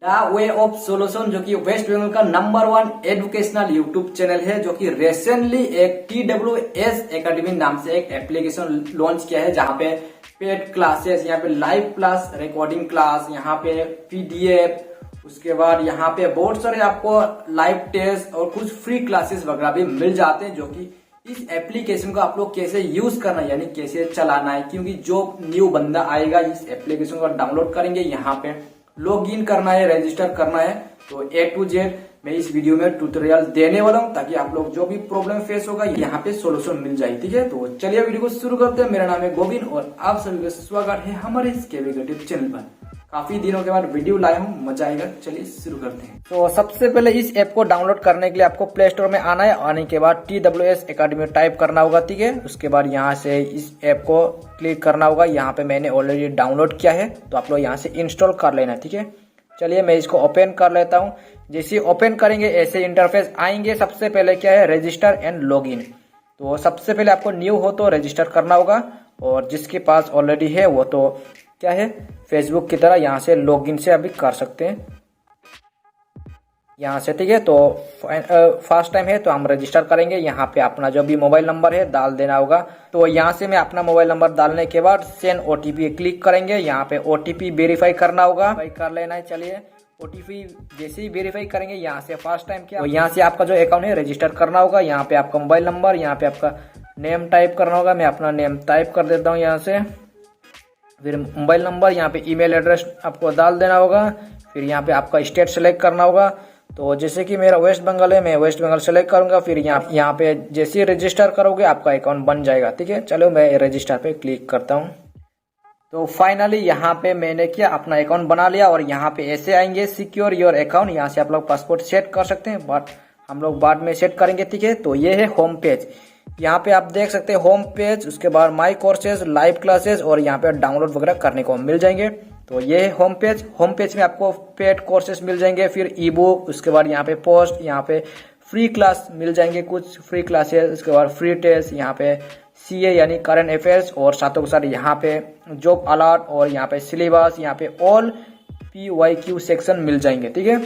The way of solution, जो कि waste Bengal का नंबर 1 एजुकेशनल यूट्यूब चैनल है, जो कि रिसेंटली एक TWS एकेडमी नाम से एक एप्लीकेशन लॉन्च किया है, जहां पे पेड क्लासेस, यहाँ पे लाइव क्लास, रिकॉर्डिंग क्लास, यहाँ पे PDF, उसके बाद यहाँ पे बहुत सारे आपको लाइव टेस्ट और कुछ फ्री क्लासेस वगैरह भी मिल जाते हैं, जो कि इस एप्लीकेशन को आप लोग कैसे यूज करना है, यानी कैसे चलाना है। क्योंकि जो न्यू बंदा आएगा इस एप्लीकेशन को डाउनलोड करेंगे, यहाँ पे लॉग इन करना है, रजिस्टर करना है, तो A to Z मैं इस वीडियो में ट्यूटोरियल देने वाला हूँ, ताकि आप लोग जो भी प्रॉब्लम फेस होगा यहाँ पे सॉल्यूशन मिल जाए। ठीक है, तो चलिए वीडियो को शुरू करते हैं। मेरा नाम है गोविंद और आप सभी का स्वागत है हमारे इस केवी चैनल पर। काफी दिनों के बाद वीडियो लाया हूँ, मजा आएगा। चलिए शुरू करते हैं। तो सबसे पहले इस ऐप को डाउनलोड करने के लिए आपको प्ले स्टोर में आना है। आने के बाद TWS एकेडमी टाइप करना होगा। ठीक है, उसके बाद यहाँ से इस ऐप को क्लिक करना होगा। यहाँ पे मैंने ऑलरेडी डाउनलोड किया है, तो आप लोग यहाँ से इंस्टॉल कर लेना। ठीक है, चलिए मैं इसको ओपन कर लेता हूँ। जैसे ओपन करेंगे ऐसे इंटरफेस आएंगे। सबसे पहले क्या है, रजिस्टर एंड लॉग इन। तो सबसे पहले आपको न्यू हो तो रजिस्टर करना होगा, और जिसके पास ऑलरेडी है वो तो क्या है, फेसबुक की तरह यहाँ से लॉगिन से अभी कर सकते हैं यहाँ से। ठीक है, तो फर्स्ट टाइम है तो हम रजिस्टर करेंगे। यहाँ पे अपना जो भी मोबाइल नंबर है डाल देना होगा। तो यहाँ से मैं अपना मोबाइल नंबर डालने के बाद सेंड OTP क्लिक करेंगे। यहाँ पे OTP वेरीफाई करना होगा, कर लेना है। चलिए OTP जैसे ही वेरीफाई करेंगे, यहाँ से फर्स्ट टाइम क्या, तो यहाँ से आपका जो अकाउंट है रजिस्टर करना होगा। यहाँ पे आपका मोबाइल नंबर, यहाँ पे आपका नेम टाइप करना होगा। मैं अपना नेम टाइप कर देता हूँ यहाँ से, फिर मोबाइल नंबर, यहाँ पे ईमेल एड्रेस आपको डाल देना होगा। फिर यहाँ पे आपका स्टेट सेलेक्ट करना होगा। तो जैसे कि मेरा वेस्ट बंगाल है, मैं वेस्ट बंगाल सेलेक्ट करूंगा। फिर यहाँ पे जैसे ही रजिस्टर करोगे आपका अकाउंट बन जाएगा। ठीक है, चलो मैं रजिस्टर पे क्लिक करता हूँ। तो फाइनली यहाँ पे मैंने क्या, अपना अकाउंट बना लिया। और यहाँ पे ऐसे आएंगे सिक्योर योर अकाउंट। यहाँ से आप लोग पासवर्ड सेट कर सकते हैं, बट हम लोग बाद में सेट करेंगे। ठीक है, तो ये है होम पेज। यहाँ पे आप देख सकते हैं होम पेज, उसके बाद माई कोर्सेज, लाइव क्लासेस, और यहाँ पे डाउनलोड वगैरह करने को मिल जाएंगे। तो ये है होम पेज। होम पेज में आपको पेड कोर्सेज मिल जाएंगे, फिर ई बुक, उसके बाद यहाँ पे पोस्ट, यहाँ पे फ्री क्लास मिल जाएंगे, कुछ फ्री क्लासेस, उसके बाद फ्री टेस्ट, यहाँ पे CA यानी करंट अफेयर्स, और साथों के साथ यहाँ पे जॉब अलर्ट, और यहाँ पे सिलेबस, यहाँ पे ऑल PYQ सेक्शन मिल जाएंगे। ठीक है,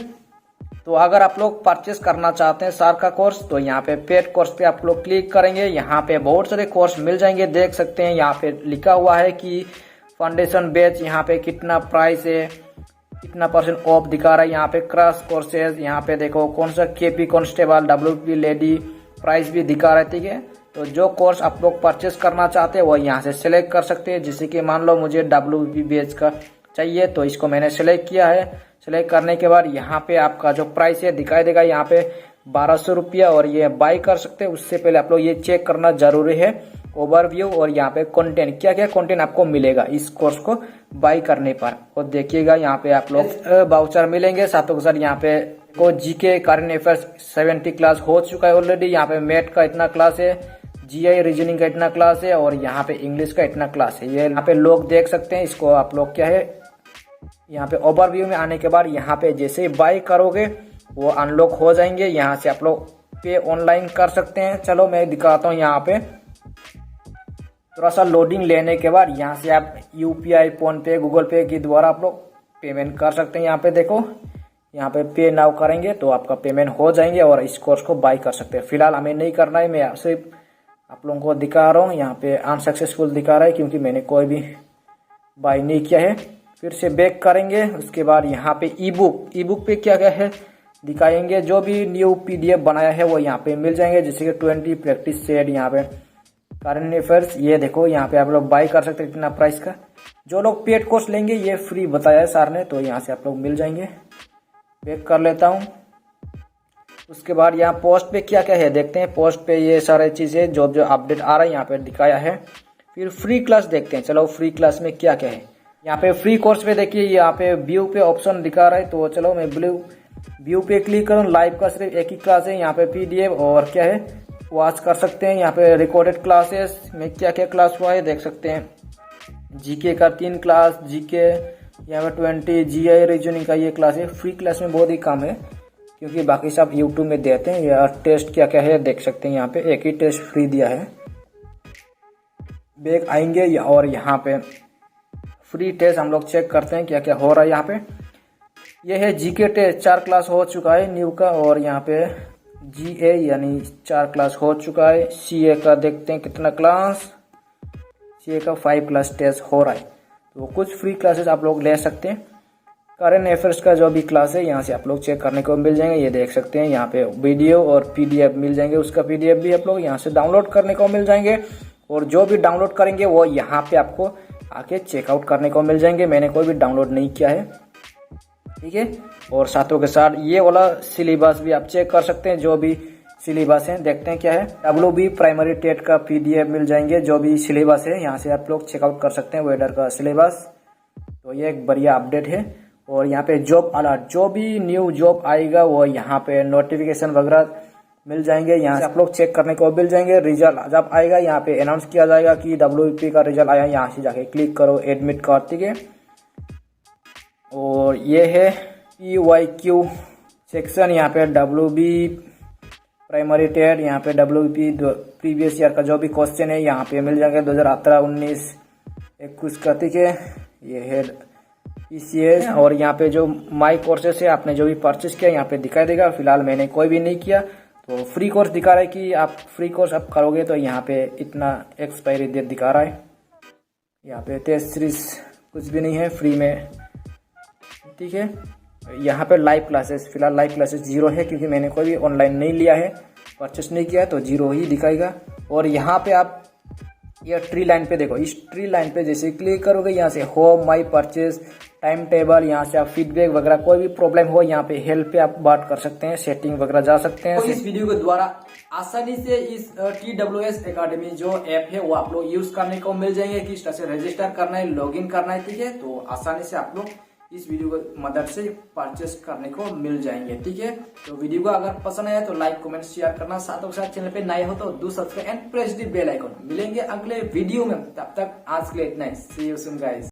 तो अगर आप लोग परचेस करना चाहते हैं सार का कोर्स, तो यहाँ पे पेड कोर्स पे आप लोग क्लिक करेंगे। यहाँ पे बहुत सारे कोर्स मिल जाएंगे, देख सकते हैं। यहाँ पे लिखा हुआ है कि फाउंडेशन बैच, यहाँ पे कितना प्राइस है, कितना % ऑफ दिखा रहा है। यहाँ पे क्रैश कोर्सेज, यहाँ पे देखो कौन सा KP constable, WP lady price भी दिखा रहा है। ठीक है, तो जो कोर्स आप लोग परचेस करना चाहते हैं वो यहाँ से सिलेक्ट कर सकते हैं। जैसे कि मान लो मुझे WP बैच का चाहिए, तो इसको मैंने सिलेक्ट किया है। सिलेक्ट करने के बाद यहाँ पे आपका जो प्राइस है दिखाई देगा, यहाँ पे 1200 रुपया, और ये बाई कर सकते हैं। उससे पहले आप लोग ये चेक करना जरूरी है, ओवरव्यू और यहाँ पे कंटेंट, क्या क्या कंटेंट आपको मिलेगा इस कोर्स को बाई करने पर। और देखिएगा यहाँ पे आप लोग वाउचर मिलेंगे, साथों के साथ यहाँ पे को GK करंट अफेयर्स 70 क्लास हो चुका है ऑलरेडी। यहाँ पे मैथ का इतना क्लास है, GI रीजनिंग का इतना क्लास है, और यहाँ पे इंग्लिश का इतना क्लास है। ये यहाँ पे लोग देख सकते हैं। इसको आप लोग क्या है, यहाँ पे ओवरव्यू में आने के बाद यहाँ पे जैसे ही बाई करोगे वो अनलॉक हो जाएंगे। यहाँ से आप लोग पे ऑनलाइन कर सकते हैं। चलो मैं दिखाता हूँ। यहाँ पे थोड़ा सा लोडिंग लेने के बाद यहाँ से आप UPI, फोन पे, गूगल पे के द्वारा आप लोग पेमेंट कर सकते हैं। यहाँ पे देखो, यहाँ पे पे नाउ करेंगे तो आपका पेमेंट हो जाएंगे, और इस कोर्स को बाई कर सकते हैं। फिलहाल हमें नहीं करना है, मैं सिर्फ आप लोगों को दिखा रहा हूँ। यहाँ पे अनसक्सेसफुल दिखा रहा है क्योंकि मैंने कोई भी बाई नहीं किया है। फिर से बैक करेंगे। उसके बाद यहाँ पे ई बुक पे क्या क्या है दिखाएंगे। जो भी न्यू PDF बनाया है वो यहाँ पे मिल जाएंगे, जैसे कि 20 प्रैक्टिस सेट, यहाँ पे करंट अफेयर्स। ये देखो यहाँ पे आप लोग बाई कर सकते हैं इतना प्राइस का। जो लोग पेड कोर्स लेंगे, ये फ्री बताया है सर ने, तो यहाँ से आप लोग मिल जाएंगे। बैक कर लेता हूँ। उसके बाद यहाँ पोस्ट पे क्या क्या है देखते हैं। पोस्ट पे ये सारे चीजें जो अपडेट आ रहा है यहाँ पे दिखाया है। फिर फ्री क्लास देखते हैं। चलो फ्री क्लास में क्या क्या है। यहाँ पे फ्री कोर्स पे देखिए, यहाँ पे व्यू पे ऑप्शन दिखा रहा है, तो चलो मैं व्यू पे क्लिक करूँ। लाइव का सिर्फ एक ही क्लास है। यहाँ पे PDF और क्या है वॉच कर सकते हैं। यहाँ पे रिकॉर्डेड क्लासेस में क्या क्या क्लास हुआ है देख सकते हैं। GK का 3 क्लास, GK यहाँ पे 20, GI रीजनिंग का ये क्लास है। फ्री क्लास में बहुत ही कम है, क्योंकि बाकी सब यूट्यूब में देते हैं। या टेस्ट क्या क्या है देख सकते हैं। यहाँ पे एक ही टेस्ट फ्री दिया है। बैक आएंगे और यहाँ पे फ्री टेस्ट हम लोग चेक करते हैं क्या क्या हो रहा है यहाँ पे। ये है जीके टेस्ट, 4 क्लास हो चुका है न्यू का, और यहाँ पे जीए यानी 4 क्लास हो चुका है। सीए का देखते हैं कितना क्लास, सीए का 5 क्लास टेस्ट हो रहा है। तो कुछ फ्री क्लासेस आप लोग ले सकते हैं। करंट अफेयर्स का जो भी क्लास है यहाँ से आप लोग चेक करने को मिल जाएंगे। ये देख सकते हैं यहाँ पे वीडियो और पीडीएफ मिल जाएंगे, उसका पीडीएफ भी आप लोग यहाँ से डाउनलोड करने को मिल जाएंगे। और जो भी डाउनलोड करेंगे वो यहाँ पे आपको आके चेकआउट करने को मिल जाएंगे। मैंने कोई भी डाउनलोड नहीं किया है, ठीक है। और साथों के साथ ये वाला सिलेबस भी आप चेक कर सकते हैं, जो भी सिलेबस है। देखते हैं क्या है। WB प्राइमरी टेट का पीडीएफ मिल जाएंगे, जो भी सिलेबस है यहाँ से आप लोग चेकआउट कर सकते हैं, वेदर का सिलेबस। तो ये एक बढ़िया अपडेट है। और यहाँ पे जॉब अलर्ट, जो भी न्यू जॉब आएगा वो यहाँ पे नोटिफिकेशन वगैरह मिल जाएंगे, यहाँ से आप लोग चेक करने को मिल जाएंगे। रिजल्ट जब आएगा यहाँ पे अनाउंस किया जाएगा कि WP का रिजल्ट आया, यहाँ से जाके क्लिक करो एडमिट कार्ड, ठीक है। और ये है PYQ सेक्शन, यहाँ पे WB प्राइमरी टेट, यहाँ पे WP प्रीवियस ईयर का जो भी क्वेश्चन है यहाँ पे मिल जाएंगे 2018, 19, 21 का, ठीक है। ये है PCS। और यहाँ पे जो माई कोर्सेस है, आपने जो भी परचेस किया यहाँ पे दिखाई देगा। फिलहाल मैंने कोई भी नहीं किया, तो फ्री कोर्स दिखा रहा है कि आप फ्री कोर्स आप करोगे तो यहाँ पे इतना एक्सपायरी डेट दिखा रहा है। यहाँ पे टेस्ट सीरीज कुछ भी नहीं है फ्री में, ठीक है। यहाँ पे लाइव क्लासेस, फिलहाल लाइव क्लासेस 0 है, क्योंकि मैंने कोई भी ऑनलाइन नहीं लिया है, परचेस नहीं किया है, तो 0 ही दिखाएगा। और यहाँ पे आप ये ट्री लाइन पे देखो, इस ट्री लाइन पे जैसे क्लिक करोगे यहाँ से होम, माई परचेस, टाइम टेबल, यहाँ से आप फीडबैक वगैरह, कोई भी प्रॉब्लम हो यहाँ पे हेल्प पे आप बात कर सकते हैं, सेटिंग वगैरह जा सकते हैं। तो इस वीडियो के द्वारा आसानी से इस TWS एकेडमी जो ऐप है वो आप लोग यूज करने को मिल जाएंगे। किस तरह से रजिस्टर करना है, लॉगिन करना है, ठीक है। तो आसानी से आप लोग इस वीडियो की मदद से परचेस करने को मिल जाएंगे, ठीक है। तो वीडियो को अगर पसंद आया तो लाइक, कमेंट, शेयर करना। साथों के साथ चैनल पे नए हो तो do subscribe and press the bell icon. मिलेंगे अगले वीडियो में, तब तक आज के लिए इतना ही। सी यू सून गाइस।